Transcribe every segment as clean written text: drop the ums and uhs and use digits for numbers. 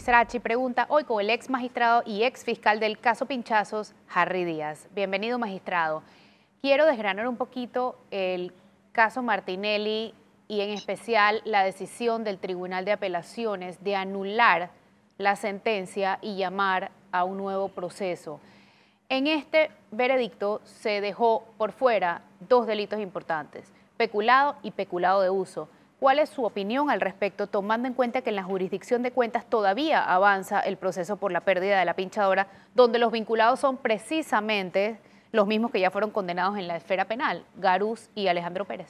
Serachi pregunta hoy con el ex magistrado y ex fiscal del caso Pinchazos, Harry Díaz. Bienvenido, magistrado. Quiero desgranar un poquito el caso Martinelli y en especial la decisión del Tribunal de Apelaciones de anular la sentencia y llamar a un nuevo proceso. En este veredicto se dejó por fuera dos delitos importantes, peculado y peculado de uso. ¿Cuál es su opinión al respecto, tomando en cuenta que en la jurisdicción de cuentas todavía avanza el proceso por la pérdida de la pinchadora, donde los vinculados son precisamente los mismos que ya fueron condenados en la esfera penal, Garús y Alejandro Pérez?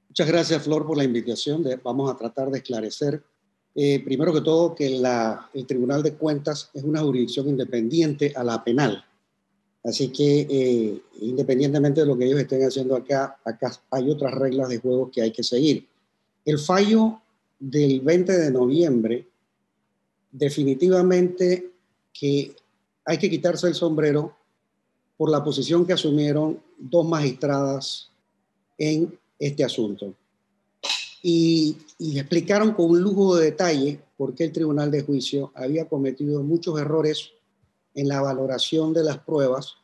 Muchas gracias, Flor, por la invitación. Vamos a tratar de esclarecer, primero que todo, que el Tribunal de Cuentas es una jurisdicción independiente a la penal. Así que independientemente de lo que ellos estén haciendo acá hay otras reglas de juego que hay que seguir. El fallo del 20 de noviembre definitivamente que hay que quitarse el sombrero por la posición que asumieron dos magistradas en este asunto. Y explicaron con un lujo de detalle por qué el Tribunal de Juicio había cometido muchos errores en la valoración de las pruebas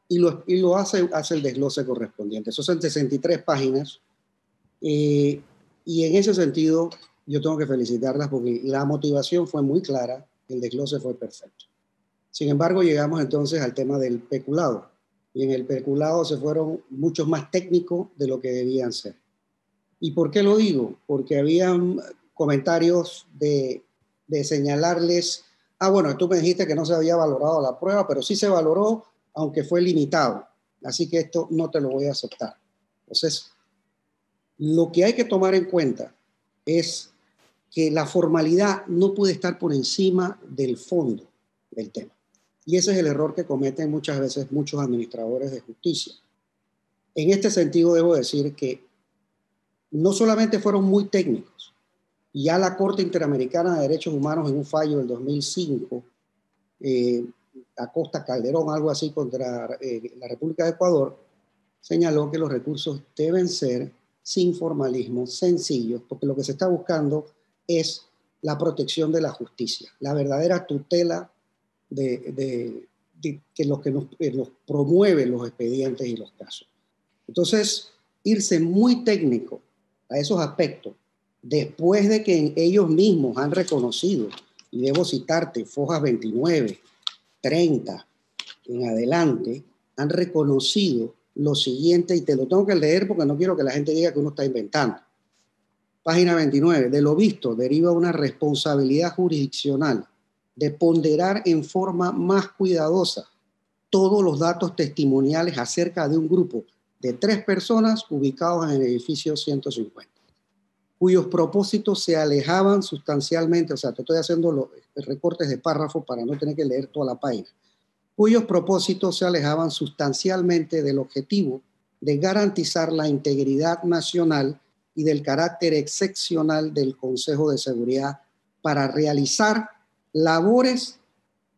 y lo hace el desglose correspondiente. Eso son 63 páginas y en ese sentido yo tengo que felicitarlas porque la motivación fue muy clara, el desglose fue perfecto. Sin embargo, llegamos entonces al tema del peculado y en el peculado se fueron muchos más técnicos de lo que debían ser. ¿Y por qué lo digo? Porque habían comentarios de señalarles, bueno, tú me dijiste que no se había valorado la prueba, pero sí se valoró, aunque fue limitado. Así que esto no te lo voy a aceptar. Entonces, lo que hay que tomar en cuenta es que la formalidad no puede estar por encima del fondo del tema. Y ese es el error que cometen muchas veces muchos administradores de justicia. En este sentido, debo decir que no solamente fueron muy técnicos, ya la Corte Interamericana de Derechos Humanos en un fallo del 2005, Acosta Calderón, algo así, contra la República de Ecuador, señaló que los recursos deben ser sin formalismo, sencillos, porque lo que se está buscando es la protección de la justicia, la verdadera tutela que nos promueve los expedientes y los casos. Entonces, irse muy técnico a esos aspectos, después de que ellos mismos han reconocido, y debo citarte, Fojas 29, 30 en adelante, han reconocido lo siguiente, y te lo tengo que leer porque no quiero que la gente diga que uno está inventando. Página 29, de lo visto deriva una responsabilidad jurisdiccional de ponderar en forma más cuidadosa todos los datos testimoniales acerca de un grupo de 3 personas ubicados en el edificio 150, cuyos propósitos se alejaban sustancialmente, o sea, te estoy haciendo los recortes de párrafo para no tener que leer toda la página, cuyos propósitos se alejaban sustancialmente del objetivo de garantizar la integridad nacional y del carácter excepcional del Consejo de Seguridad para realizar labores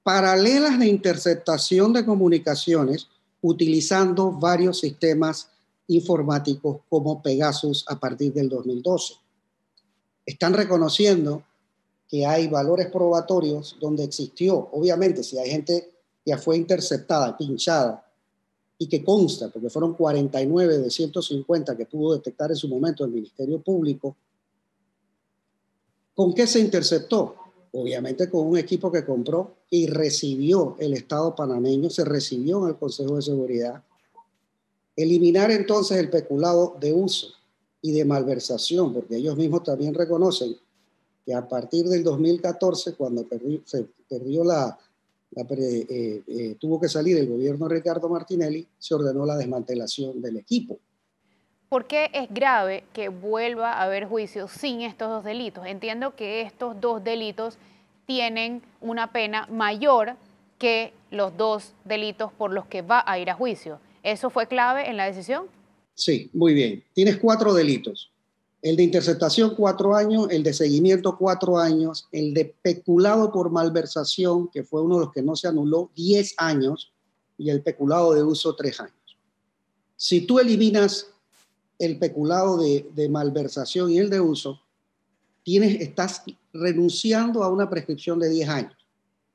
paralelas de interceptación de comunicaciones utilizando varios sistemas informáticos como Pegasus a partir del 2012. Están reconociendo que hay valores probatorios donde existió, obviamente, si hay gente que fue interceptada, pinchada, y que consta, porque fueron 49 de 150 que pudo detectar en su momento el Ministerio Público. ¿Con qué se interceptó? Obviamente con un equipo que compró y recibió el Estado panameño, se recibió en el Consejo de Seguridad. Eliminar entonces el peculado de uso y de malversación, porque ellos mismos también reconocen que a partir del 2014, cuando tuvo que salir el gobierno de Ricardo Martinelli, se ordenó la desmantelación del equipo. ¿Por qué es grave que vuelva a haber juicio sin estos dos delitos? Entiendo que estos dos delitos tienen una pena mayor que los dos delitos por los que va a ir a juicio. ¿Eso fue clave en la decisión? Sí, muy bien. Tienes 4 delitos. El de interceptación, 4 años, el de seguimiento, 4 años, el de peculado por malversación, que fue uno de los que no se anuló, 10 años, y el peculado de uso, 3 años. Si tú eliminas el peculado de malversación y el de uso, estás renunciando a una prescripción de 10 años.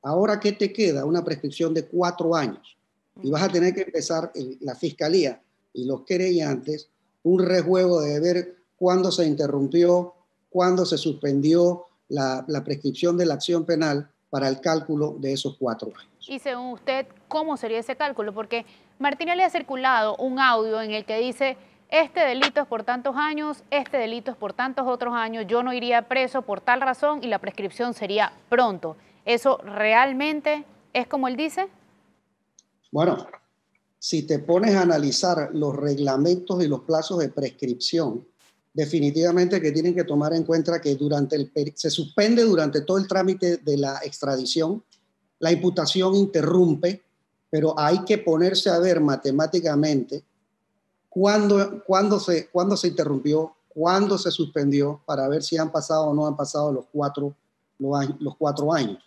Ahora, ¿qué te queda? Una prescripción de 4 años. Y vas a tener que empezar la fiscalía y los querellantes un rejuego de ver cuándo se interrumpió, cuándo se suspendió la prescripción de la acción penal para el cálculo de esos 4 años. Y según usted, ¿cómo sería ese cálculo? Porque Martinelli ha circulado un audio en el que dice, este delito es por tantos años, este delito es por tantos otros años, yo no iría preso por tal razón y la prescripción sería pronto. ¿Eso realmente es como él dice? Bueno, si te pones a analizar los reglamentos y los plazos de prescripción, definitivamente que tienen que tomar en cuenta que se suspende durante todo el trámite de la extradición, la imputación interrumpe, pero hay que ponerse a ver matemáticamente cuándo se interrumpió, cuándo se suspendió, para ver si han pasado o no han pasado los 4 años.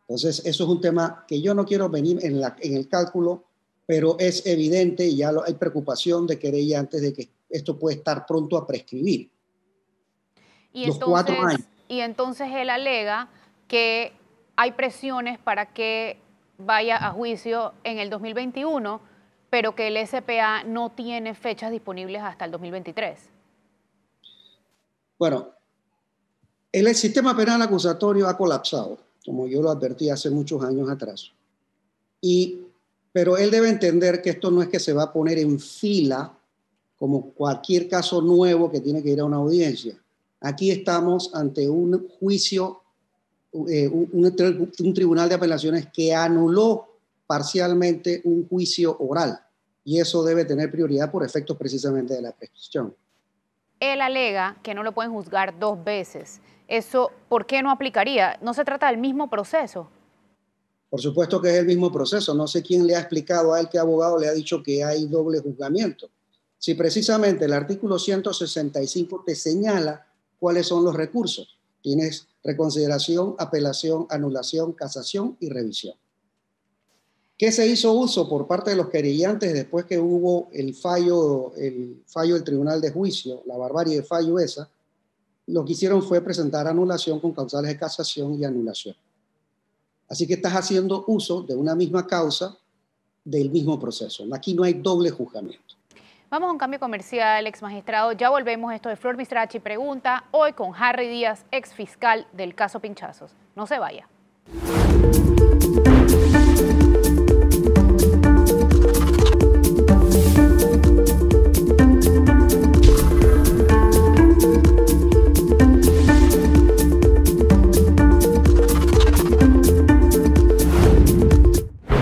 Entonces, eso es un tema que yo no quiero venir en el cálculo, pero es evidente y ya hay preocupación de querellantes de que esto puede estar pronto a prescribir. Los 4 años. Y entonces él alega que hay presiones para que vaya a juicio en el 2021, pero que el SPA no tiene fechas disponibles hasta el 2023. Bueno, el sistema penal acusatorio ha colapsado, como yo lo advertí hace muchos años atrás. Pero él debe entender que esto no es que se va a poner en fila como cualquier caso nuevo que tiene que ir a una audiencia. Aquí estamos ante un juicio, un tribunal de apelaciones que anuló parcialmente un juicio oral, y eso debe tener prioridad por efectos precisamente de la prescripción. Él alega que no lo pueden juzgar 2 veces. ¿Eso por qué no aplicaría? ¿No se trata del mismo proceso? Por supuesto que es el mismo proceso. No sé quién le ha explicado a él, qué abogado le ha dicho que hay doble juzgamiento. Si precisamente el artículo 165 te señala cuáles son los recursos. Tienes reconsideración, apelación, anulación, casación y revisión. ¿Qué se hizo uso por parte de los querellantes después que hubo el fallo del Tribunal de Juicio, la barbarie de fallo esa? Lo que hicieron fue presentar anulación con causales de casación y anulación. Así que estás haciendo uso de una misma causa del mismo proceso. Aquí no hay doble juzgamiento. Vamos a un cambio comercial, ex magistrado. Ya volvemos. Esto de Flor Mistrachi Pregunta, hoy con Harry Díaz, ex fiscal del caso Pinchazos. No se vaya.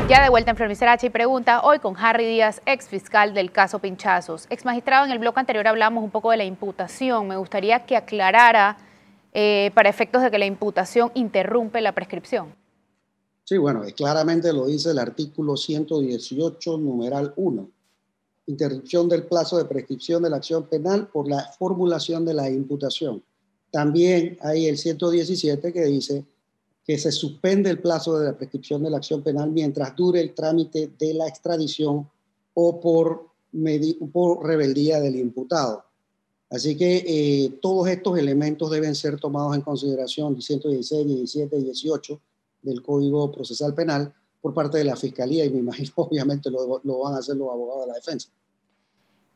Ya de vuelta en Flor Mistrachi Pregunta, hoy con Harry Díaz, ex fiscal del caso Pinchazos. Ex magistrado, en el bloque anterior hablamos un poco de la imputación. Me gustaría que aclarara para efectos de que la imputación interrumpe la prescripción. Sí, bueno, claramente lo dice el artículo 118, numeral 1. Interrupción del plazo de prescripción de la acción penal por la formulación de la imputación. También hay el 117 que dice que se suspende el plazo de la prescripción de la acción penal mientras dure el trámite de la extradición o por rebeldía del imputado. Así que todos estos elementos deben ser tomados en consideración, 116, 17 y 18 del Código Procesal Penal, por parte de la Fiscalía, y me imagino obviamente lo van a hacer los abogados de la defensa.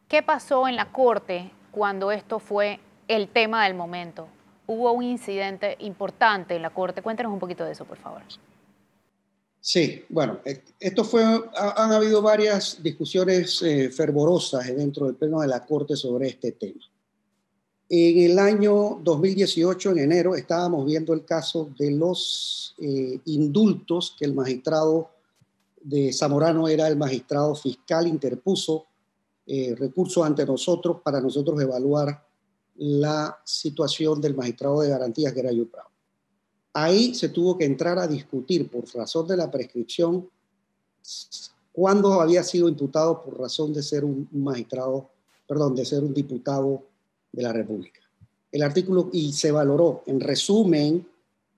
¿Qué pasó en la Corte cuando esto fue el tema del momento? Hubo un incidente importante en la Corte. Cuéntanos un poquito de eso, por favor. Sí, bueno, han habido varias discusiones fervorosas dentro del Pleno de la Corte sobre este tema. En el año 2018, en enero, estábamos viendo el caso de los indultos que el magistrado de Zamorano, era el magistrado fiscal, interpuso recursos ante nosotros para nosotros evaluar la situación del magistrado de garantías, que era yo Prado. Ahí se tuvo que entrar a discutir por razón de la prescripción cuándo había sido imputado por razón de ser un diputado de la República. El artículo, y se valoró, en resumen,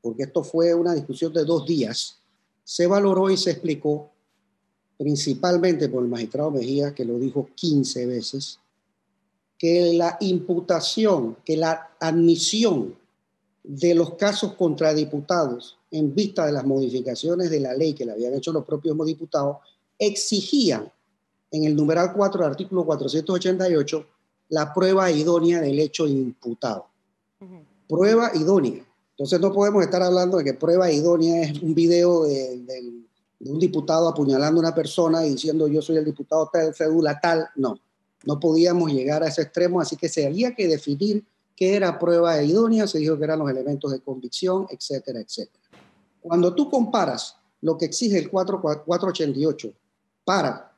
porque esto fue una discusión de 2 días, se valoró y se explicó, principalmente por el magistrado Mejía, que lo dijo 15 veces, que la imputación, que la admisión de los casos contra diputados en vista de las modificaciones de la ley que le habían hecho los propios diputados, exigían en el numeral 4 del artículo 488 la prueba idónea del hecho imputado. Prueba idónea. Entonces no podemos estar hablando de que prueba idónea es un video de un diputado apuñalando a una persona y diciendo yo soy el diputado tal, cédula tal. No, no podíamos llegar a ese extremo, así que se había que definir qué era prueba idónea, se dijo que eran los elementos de convicción, etcétera, etcétera. Cuando tú comparas lo que exige el 488 para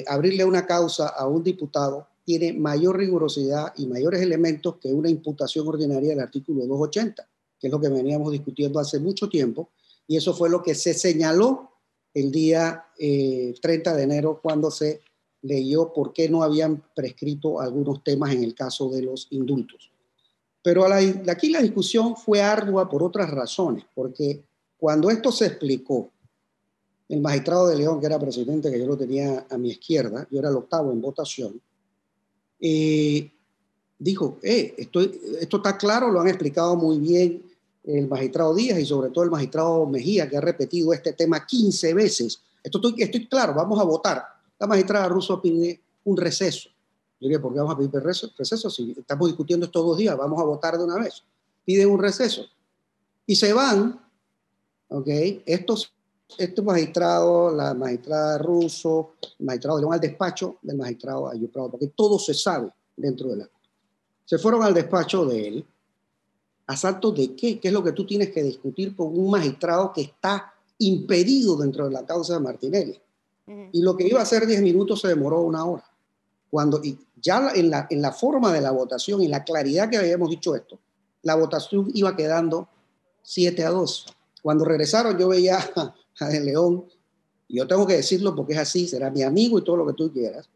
abrirle una causa a un diputado, tiene mayor rigurosidad y mayores elementos que una imputación ordinaria del artículo 280, que es lo que veníamos discutiendo hace mucho tiempo, y eso fue lo que se señaló el día 30 de enero cuando se leyó por qué no habían prescrito algunos temas en el caso de los indultos. Pero aquí la discusión fue ardua por otras razones, porque cuando esto se explicó, el magistrado de León, que era presidente, que yo lo tenía a mi izquierda, yo era el octavo en votación, dijo, esto está claro, lo han explicado muy bien el magistrado Díaz y sobre todo el magistrado Mejía, que ha repetido este tema 15 veces. Estoy claro, vamos a votar. La magistrada Russo pide un receso. Yo dije, ¿por qué vamos a pedir receso? Si estamos discutiendo estos 2 días, vamos a votar de una vez. Piden un receso. Y se van, ¿ok? Estos magistrados, la magistrada Russo, el magistrado de León al despacho del magistrado Ayub Prado, porque todo se sabe dentro de la... Se fueron al despacho de él. ¿Asalto de qué? ¿Qué es lo que tú tienes que discutir con un magistrado que está impedido dentro de la causa de Martinelli? Y lo que iba a ser 10 minutos se demoró 1 hora. Y ya en la forma de la votación y la claridad que habíamos dicho esto, la votación iba quedando 7-2. Cuando regresaron yo veía a De León, y yo tengo que decirlo porque es así, será mi amigo y todo lo que tú quieras,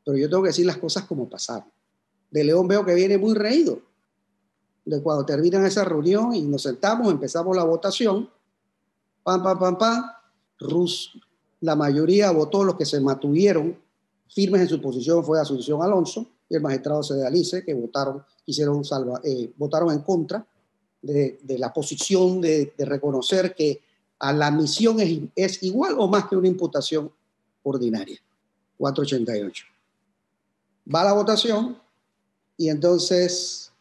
pero yo tengo que decir las cosas como pasaron. De León veo que viene muy reído de cuando terminan esa reunión y nos sentamos, empezamos la votación, pam, pam, pam, pam, la mayoría votó, los que se mantuvieron firmes en su posición fue Asunción Alonso y el magistrado Sedalice, que votaron en contra de la posición de reconocer que a la misión es igual o más que una imputación ordinaria. 488. Va a la votación y entonces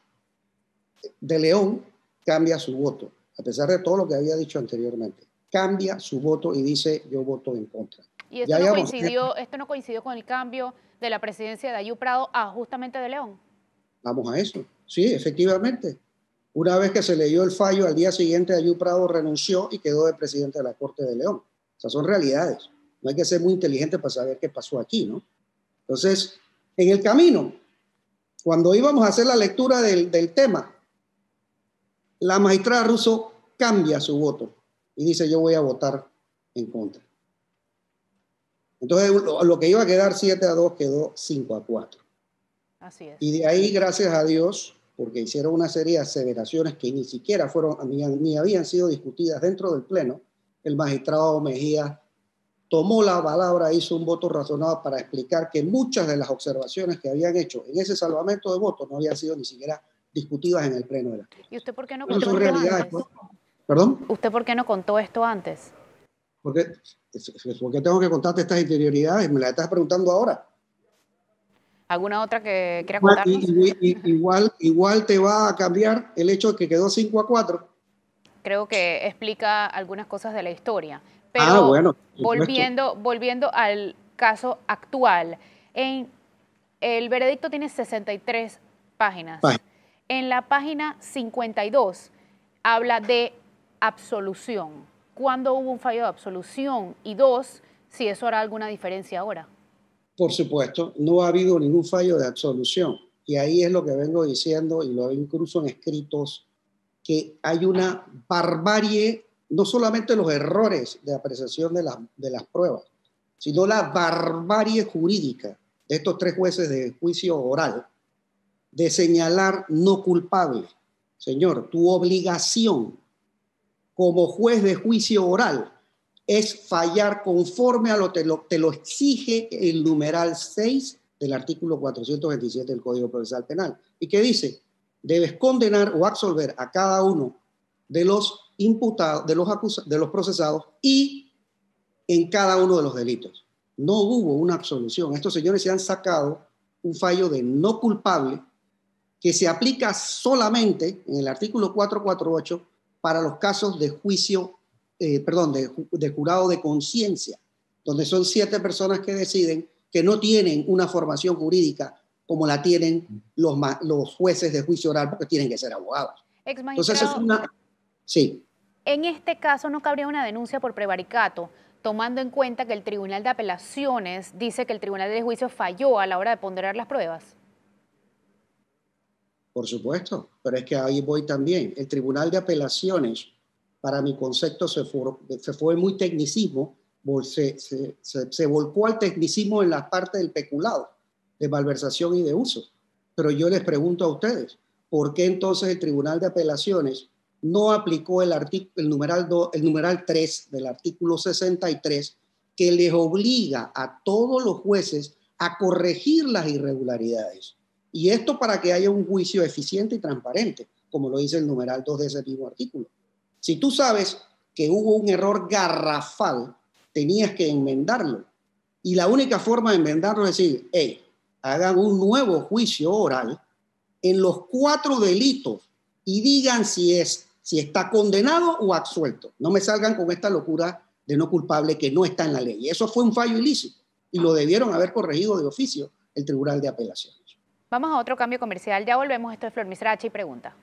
De León cambia su voto, a pesar de todo lo que había dicho anteriormente. Cambia su voto y dice, yo voto en contra. ¿Y esto no coincidió con el cambio de la presidencia de Ayub Prado a justamente De León? Vamos a eso. Sí, efectivamente. Una vez que se leyó el fallo, al día siguiente Ayub Prado renunció y quedó de presidente de la Corte de León. O sea, son realidades. No hay que ser muy inteligente para saber qué pasó aquí, ¿no? Entonces, en el camino, cuando íbamos a hacer la lectura del tema, la magistrada Russo cambia su voto y dice, yo voy a votar en contra. Entonces, lo que iba a quedar 7-2 quedó 5-4. Así es. Y de ahí, gracias a Dios, porque hicieron una serie de aseveraciones que ni siquiera ni habían sido discutidas dentro del Pleno, el magistrado Mejía tomó la palabra, hizo un voto razonado para explicar que muchas de las observaciones que habían hecho en ese salvamento de votos no habían sido ni siquiera discutidas en el Pleno de la Corte. ¿Y usted por qué no contó esto antes? ¿Perdón? ¿Usted por qué no contó esto antes? Porque tengo que contarte estas interioridades, me las estás preguntando ahora. ¿Alguna otra que quiera contarnos? Igual te va a cambiar el hecho de que quedó 5-4. Creo que explica algunas cosas de la historia. Pero bueno, volviendo al caso actual, el veredicto tiene 63 páginas. En la página 52 habla de absolución. ¿Cuándo hubo un fallo de absolución? Y 2, si eso hará alguna diferencia ahora. Por supuesto, no ha habido ningún fallo de absolución. Y ahí es lo que vengo diciendo, y lo veo incluso en escritos, que hay una barbarie, no solamente los errores de apreciación de las pruebas, sino la barbarie jurídica de estos 3 jueces de juicio oral, de señalar no culpable. Señor, tu obligación como juez de juicio oral es fallar conforme a te lo exige el numeral 6 del artículo 427 del Código Procesal Penal. ¿Y qué dice? debes condenar o absolver a cada uno de los imputados, de los procesados y en cada uno de los delitos. No hubo una absolución. Estos señores se han sacado un fallo de no culpable que se aplica solamente en el artículo 448 para los casos de juicio, de jurado de conciencia, donde son 7 personas que deciden que no tienen una formación jurídica como la tienen los jueces de juicio oral, porque tienen que ser abogados. Entonces es una... Sí. En este caso no cabría una denuncia por prevaricato, tomando en cuenta que el Tribunal de Apelaciones dice que el Tribunal de Juicio falló a la hora de ponderar las pruebas. Por supuesto, pero es que ahí voy también. El Tribunal de Apelaciones, para mi concepto, se fue muy tecnicismo, se volcó al tecnicismo en la parte del peculado, de malversación y de uso. Pero yo les pregunto a ustedes, ¿por qué entonces el Tribunal de Apelaciones no aplicó el numeral 3 del artículo 63 que les obliga a todos los jueces a corregir las irregularidades? Y esto para que haya un juicio eficiente y transparente, como lo dice el numeral 2 de ese mismo artículo. Si tú sabes que hubo un error garrafal, tenías que enmendarlo. Y la única forma de enmendarlo es decir, hey, hagan un nuevo juicio oral en los 4 delitos y digan si está condenado o absuelto. No me salgan con esta locura de no culpable que no está en la ley. Y eso fue un fallo ilícito y lo debieron haber corregido de oficio el Tribunal de Apelaciones. Vamos a otro cambio comercial. Ya volvemos. Esto es Flor Misrachi y Pregunta.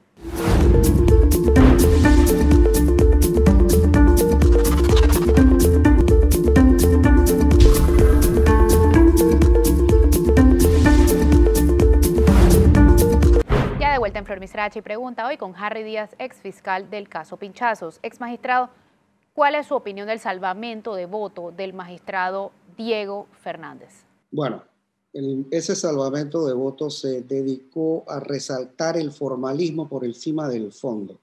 Ya de vuelta en Flor Misrachi y Pregunta, hoy con Harry Díaz, ex fiscal del caso Pinchazos. Ex magistrado, ¿cuál es su opinión del salvamento de voto del magistrado Diego Fernández? Bueno, ese salvamento de votos se dedicó a resaltar el formalismo por encima del fondo.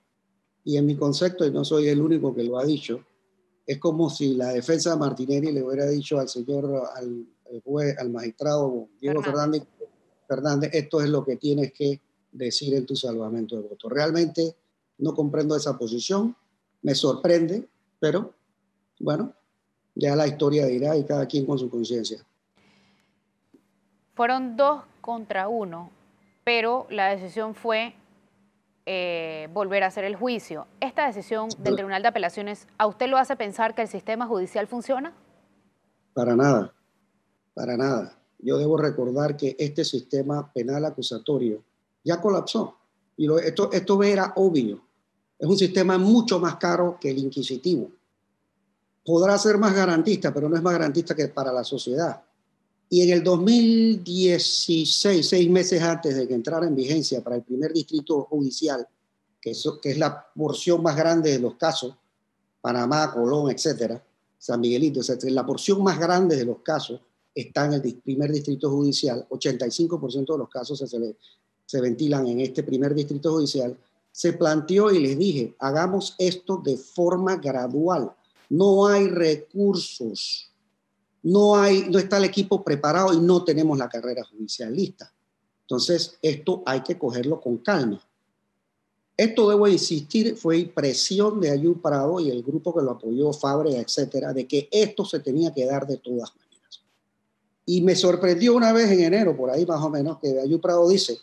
Y en mi concepto, y no soy el único que lo ha dicho, es como si la defensa de Martinelli le hubiera dicho al señor, al magistrado Diego Fernández, esto es lo que tienes que decir en tu salvamento de votos. Realmente no comprendo esa posición, me sorprende, pero bueno, ya la historia dirá y cada quien con su conciencia. Fueron 2 contra 1, pero la decisión fue volver a hacer el juicio. ¿Esta decisión del Tribunal de Apelaciones a usted lo hace pensar que el sistema judicial funciona? Para nada, para nada. Yo debo recordar que este sistema penal acusatorio ya colapsó. Y esto era obvio. Es un sistema mucho más caro que el inquisitivo. Podrá ser más garantista, pero no es más garantista que para la sociedad. Y en el 2016, 6 meses antes de que entrara en vigencia para el primer distrito judicial, que es la porción más grande de los casos, Panamá, Colón, etcétera, San Miguelito, etcétera, la porción más grande de los casos está en el primer distrito judicial, 85% de los casos se ventilan en este primer distrito judicial, se planteó y les dije, hagamos esto de forma gradual, no hay recursos. No está el equipo preparado y no tenemos la carrera judicial lista. Entonces, esto hay que cogerlo con calma. Esto, debo insistir, fue presión de Ayub Prado y el grupo que lo apoyó, Fábrega, etcétera, de que esto se tenía que dar de todas maneras. Y me sorprendió una vez en enero, por ahí más o menos, que Ayub Prado dice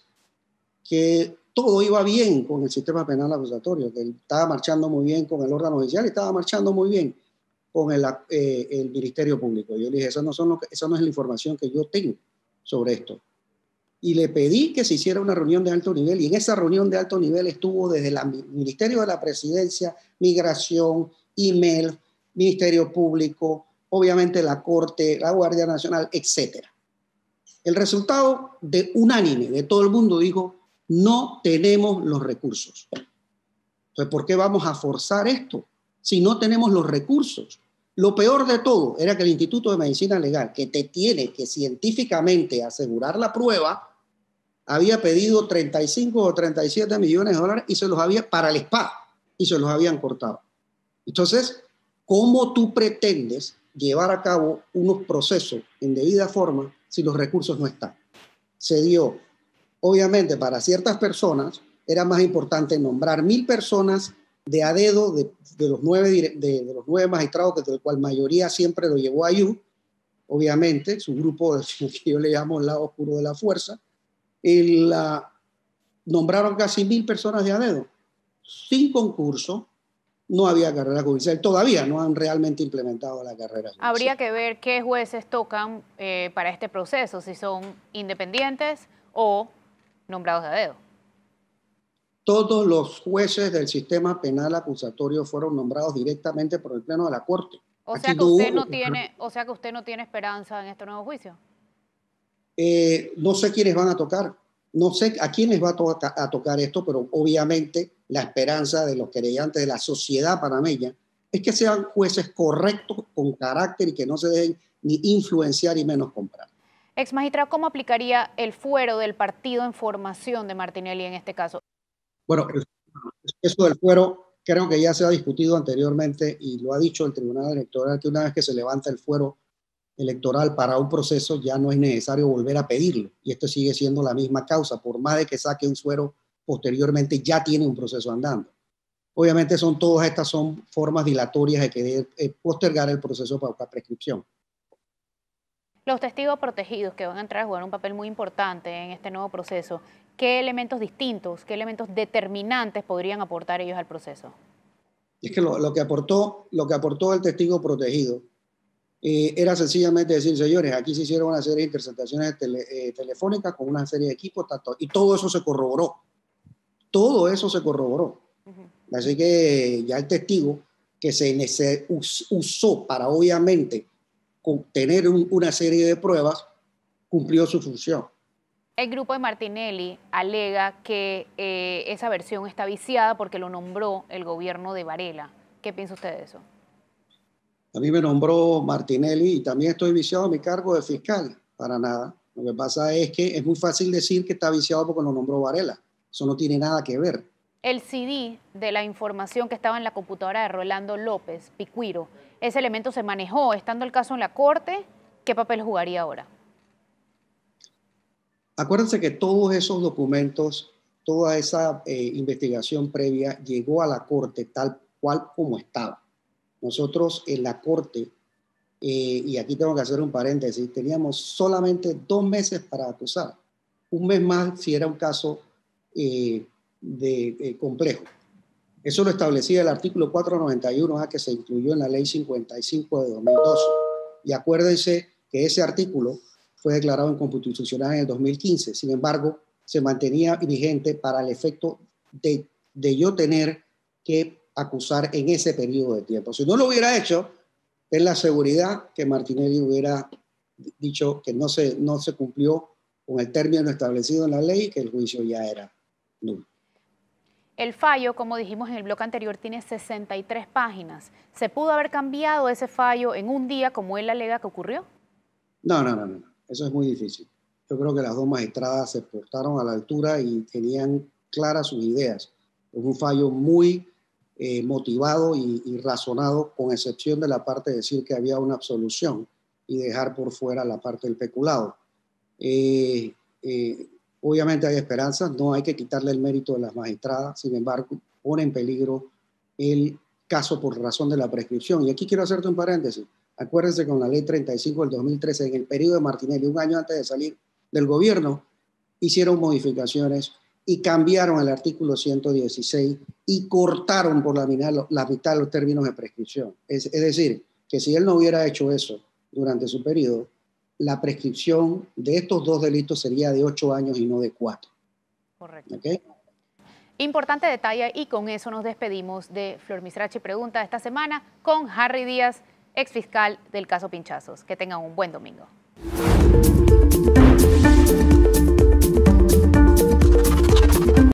que todo iba bien con el sistema penal acusatorio, que estaba marchando muy bien con el órgano judicial y estaba marchando muy bien con el Ministerio Público. Yo le dije, esa no es la información que yo tengo sobre esto. Y le pedí que se hiciera una reunión de alto nivel, y en esa reunión de alto nivel estuvo desde el Ministerio de la Presidencia, Migración, email, Ministerio Público, obviamente la Corte, la Guardia Nacional, etc. El resultado unánime de todo el mundo dijo, no tenemos los recursos. Entonces, ¿por qué vamos a forzar esto si no tenemos los recursos? Lo peor de todo era que el Instituto de Medicina Legal, que te tiene que científicamente asegurar la prueba, había pedido 35 o 37 millones de dólares y se los había para el SPA y se los habían cortado. Entonces, ¿cómo tú pretendes llevar a cabo unos procesos en debida forma si los recursos no están? Se dio, obviamente, para ciertas personas era más importante nombrar 1.000 personas de a dedo de los 9 magistrados, del cual mayoría siempre lo llevó a Ayú, obviamente, su grupo que yo le llamo el lado oscuro de la fuerza, nombraron casi 1.000 personas de a dedo, sin concurso. No había carrera judicial, todavía no han realmente implementado la carrera judicial. Habría que ver qué jueces tocan para este proceso, si son independientes o nombrados de a dedo. Todos los jueces del sistema penal acusatorio fueron nombrados directamente por el Pleno de la Corte. O sea que usted no tiene esperanza en este nuevo juicio. No sé quiénes van a tocar, no sé a quiénes va a tocar esto, pero obviamente la esperanza de los querellantes, de la sociedad panameña, es que sean jueces correctos, con carácter y que no se dejen ni influenciar y menos comprar. Ex magistrado, ¿cómo aplicaría el fuero del partido en formación de Martinelli en este caso? Bueno, eso del fuero creo que ya se ha discutido anteriormente y lo ha dicho el Tribunal Electoral, que una vez que se levanta el fuero electoral para un proceso ya no es necesario volver a pedirlo, y esto sigue siendo la misma causa, por más de que saque un fuero posteriormente ya tiene un proceso andando. Obviamente todas estas son formas dilatorias de querer postergar el proceso para prescripción. Los testigos protegidos que van a entrar a jugar un papel muy importante en este nuevo proceso, ¿qué elementos distintos, qué elementos determinantes podrían aportar ellos al proceso? Es que lo que aportó el testigo protegido era sencillamente decir, señores, aquí se hicieron una serie de interceptaciones telefónicas con una serie de equipos, y todo eso se corroboró. Todo eso se corroboró. Así que ya el testigo que se usó para obviamente tener una serie de pruebas, cumplió su función. El grupo de Martinelli alega que esa versión está viciada porque lo nombró el gobierno de Varela. ¿Qué piensa usted de eso? A mí me nombró Martinelli y también estoy viciado en mi cargo de fiscal. Para nada. Lo que pasa es que es muy fácil decir que está viciado porque lo nombró Varela. Eso no tiene nada que ver. El CD de la información que estaba en la computadora de Rolando López Picuiro, ese elemento se manejó estando el caso en la corte. ¿Qué papel jugaría ahora? Acuérdense que todos esos documentos, toda esa investigación previa llegó a la corte tal cual como estaba. Nosotros en la corte, y aquí tengo que hacer un paréntesis, teníamos solamente 2 meses para acusar. Un mes más si era un caso complejo. Eso lo establecía el artículo 491A, que se incluyó en la ley 55 de 2012. Y acuérdense que ese artículo fue declarado inconstitucional en el 2015. Sin embargo, se mantenía vigente para el efecto de yo tener que acusar en ese periodo de tiempo. Si no lo hubiera hecho, es la seguridad que Martinelli hubiera dicho que no se cumplió con el término establecido en la ley y que el juicio ya era nulo. El fallo, como dijimos en el bloque anterior, tiene 63 páginas. ¿Se pudo haber cambiado ese fallo en un día como él alega que ocurrió? No. Eso es muy difícil. Yo creo que las 2 magistradas se portaron a la altura y tenían claras sus ideas. Es un fallo muy motivado y razonado, con excepción de la parte de decir que había una absolución y dejar por fuera la parte del peculado. Obviamente hay esperanzas, no hay que quitarle el mérito de las magistradas, sin embargo, pone en peligro el caso por razón de la prescripción. Y aquí quiero hacerte un paréntesis. Acuérdense que con la ley 35 del 2013, en el periodo de Martinelli, un año antes de salir del gobierno, hicieron modificaciones y cambiaron el artículo 116 y cortaron por la mitad los términos de prescripción. Es decir, que si él no hubiera hecho eso durante su periodo, la prescripción de estos 2 delitos sería de 8 años y no de 4. Correcto. ¿Okay? Importante detalle, y con eso nos despedimos de Flor Misrachi Pregunta esta semana con Harry Díaz, exfiscal del caso Pinchazos. Que tengan un buen domingo.